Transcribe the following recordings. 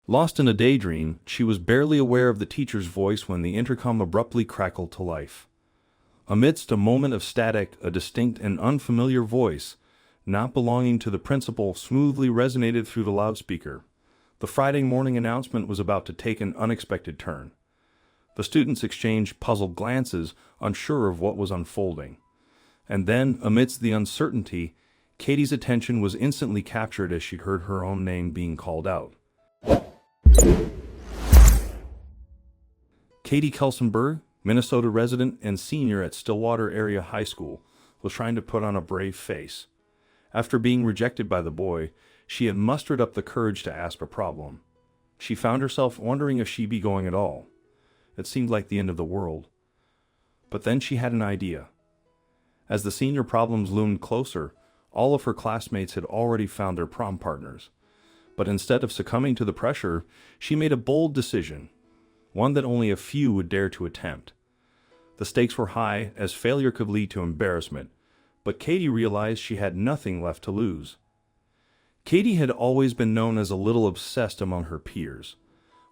Lost in a daydream, she was barely aware of the teacher's voice when the intercom abruptly crackled to life. Amidst a moment of static, a distinct and unfamiliar voice, not belonging to the principal, smoothly resonated through the loudspeaker. The Friday morning announcement was about to take an unexpected turn. The students exchanged puzzled glances, unsure of what was unfolding. And then, amidst the uncertainty, Katie's attention was instantly captured as she heard her own name being called out. Katie Kelsenberg, Minnesota resident and senior at Stillwater Area High School, was trying to put on a brave face. After being rejected by the boy, she had mustered up the courage to ask a problem. She found herself wondering if she'd be going at all. It seemed like the end of the world. But then she had an idea. As the senior problems loomed closer, all of her classmates had already found their prom partners. But instead of succumbing to the pressure, she made a bold decision, one that only a few would dare to attempt. The stakes were high, as failure could lead to embarrassment, but Katie realized she had nothing left to lose. Katie had always been known as a little obsessed among her peers.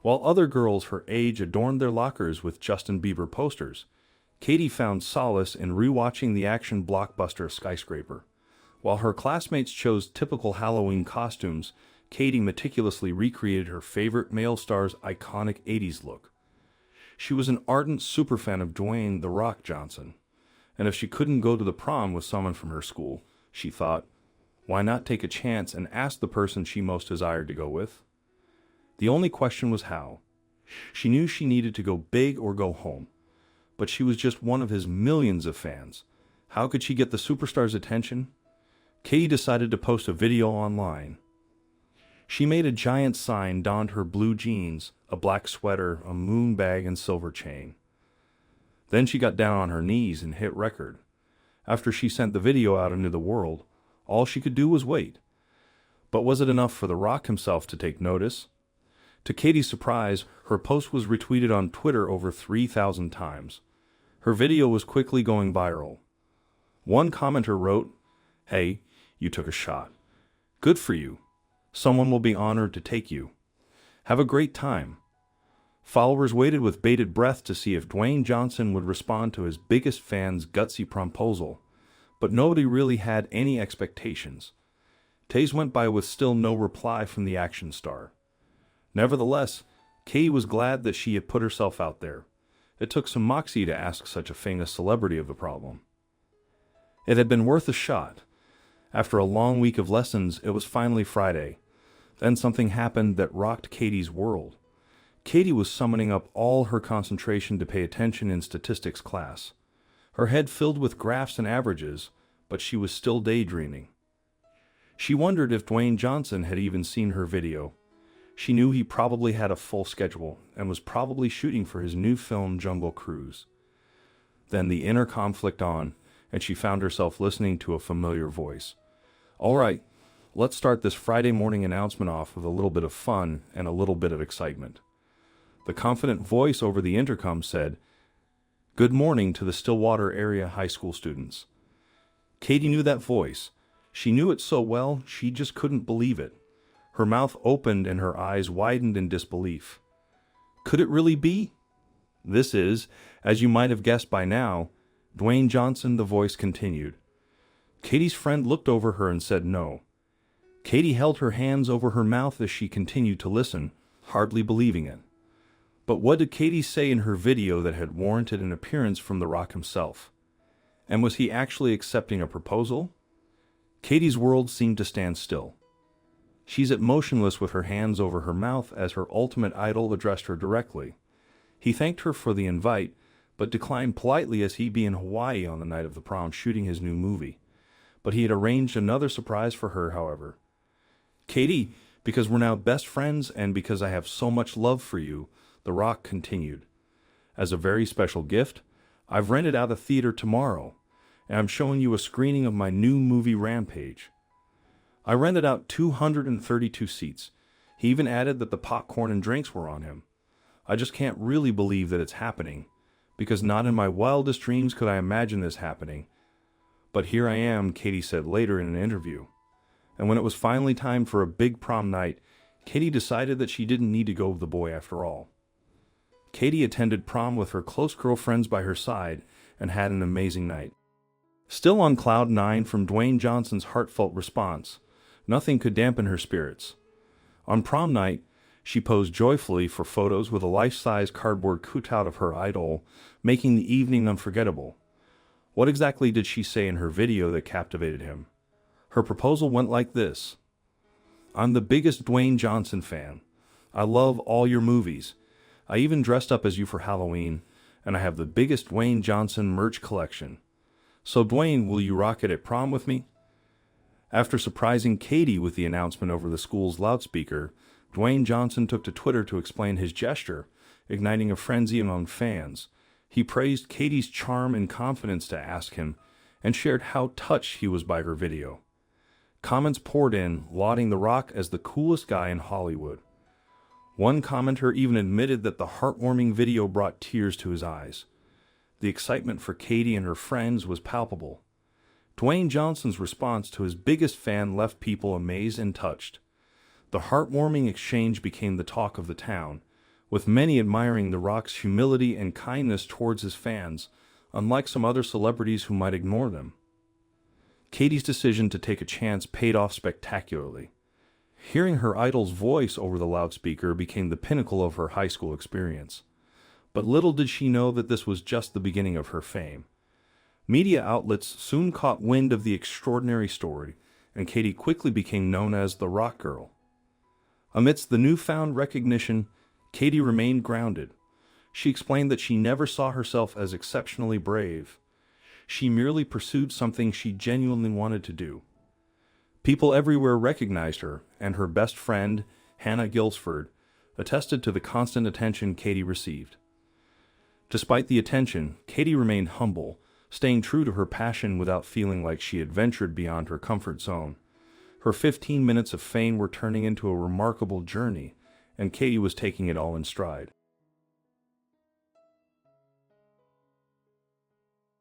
While other girls her age adorned their lockers with Justin Bieber posters, Katie found solace in rewatching the action blockbuster Skyscraper. While her classmates chose typical Halloween costumes, Katie meticulously recreated her favorite male star's iconic 80s look. She was an ardent superfan of Dwayne "The Rock" Johnson, and if she couldn't go to the prom with someone from her school, she thought, why not take a chance and ask the person she most desired to go with? The only question was how. She knew she needed to go big or go home, but she was just one of his millions of fans. How could she get the superstar's attention? Katie decided to post a video online. She made a giant sign, donned her blue jeans, a black sweater, a moon bag, and silver chain. Then she got down on her knees and hit record. After she sent the video out into the world, all she could do was wait. But was it enough for The Rock himself to take notice? To Katie's surprise, her post was retweeted on Twitter over 3,000 times. Her video was quickly going viral. One commenter wrote, "Hey, you took a shot. Good for you. Someone will be honored to take you. Have a great time." Followers waited with bated breath to see if Dwayne Johnson would respond to his biggest fan's gutsy proposal, but nobody really had any expectations. Days went by with still no reply from the action star. Nevertheless, Katie was glad that she had put herself out there. It took some moxie to ask such a famous celebrity of the problem. It had been worth a shot. After a long week of lessons, it was finally Friday. Then something happened that rocked Katie's world. Katie was summoning up all her concentration to pay attention in statistics class. Her head filled with graphs and averages, but she was still daydreaming. She wondered if Dwayne Johnson had even seen her video. She knew he probably had a full schedule and was probably shooting for his new film Jungle Cruise. Then the inner conflict on, and she found herself listening to a familiar voice. "All right, let's start this Friday morning announcement off with a little bit of fun and a little bit of excitement." The confident voice over the intercom said, "Good morning to the Stillwater Area High School students." Katie knew that voice. She knew it so well, she just couldn't believe it. Her mouth opened and her eyes widened in disbelief. Could it really be? "This is, as you might have guessed by now, Dwayne Johnson," the voice continued. Katie's friend looked over her and said no. Katie held her hands over her mouth as she continued to listen, hardly believing it. But what did Katie say in her video that had warranted an appearance from The Rock himself? And was he actually accepting a proposal? Katie's world seemed to stand still. She sat motionless with her hands over her mouth as her ultimate idol addressed her directly. He thanked her for the invite, but declined politely as he'd be in Hawaii on the night of the prom shooting his new movie. But he had arranged another surprise for her, however. "Katie, because we're now best friends and because I have so much love for you," The Rock continued. "As a very special gift, I've rented out a theater tomorrow, and I'm showing you a screening of my new movie Rampage. I rented out 232 seats. He even added that the popcorn and drinks were on him. I just can't really believe that it's happening, because not in my wildest dreams could I imagine this happening. But here I am," Katie said later in an interview. And when it was finally time for a big prom night, Katie decided that she didn't need to go with the boy after all. Katie attended prom with her close girlfriends by her side and had an amazing night. Still on cloud nine from Dwayne Johnson's heartfelt response, nothing could dampen her spirits. On prom night, she posed joyfully for photos with a life-size cardboard cutout of her idol, making the evening unforgettable. What exactly did she say in her video that captivated him? Her proposal went like this: "I'm the biggest Dwayne Johnson fan. I love all your movies. I even dressed up as you for Halloween, and I have the biggest Dwayne Johnson merch collection. So Dwayne, will you rock it at prom with me?" After surprising Katie with the announcement over the school's loudspeaker, Dwayne Johnson took to Twitter to explain his gesture, igniting a frenzy among fans. He praised Katie's charm and confidence to ask him, and shared how touched he was by her video. Comments poured in, lauding The Rock as the coolest guy in Hollywood. One commenter even admitted that the heartwarming video brought tears to his eyes. The excitement for Katie and her friends was palpable. Dwayne Johnson's response to his biggest fan left people amazed and touched. The heartwarming exchange became the talk of the town, with many admiring The Rock's humility and kindness towards his fans, unlike some other celebrities who might ignore them. Katie's decision to take a chance paid off spectacularly. Hearing her idol's voice over the loudspeaker became the pinnacle of her high school experience. But little did she know that this was just the beginning of her fame. Media outlets soon caught wind of the extraordinary story, and Katie quickly became known as the Rock Girl. Amidst the newfound recognition, Katie remained grounded. She explained that she never saw herself as exceptionally brave. She merely pursued something she genuinely wanted to do. People everywhere recognized her, and her best friend, Hannah Gilsford, attested to the constant attention Katie received. Despite the attention, Katie remained humble, staying true to her passion without feeling like she had ventured beyond her comfort zone. Her 15 minutes of fame were turning into a remarkable journey, and Katie was taking it all in stride.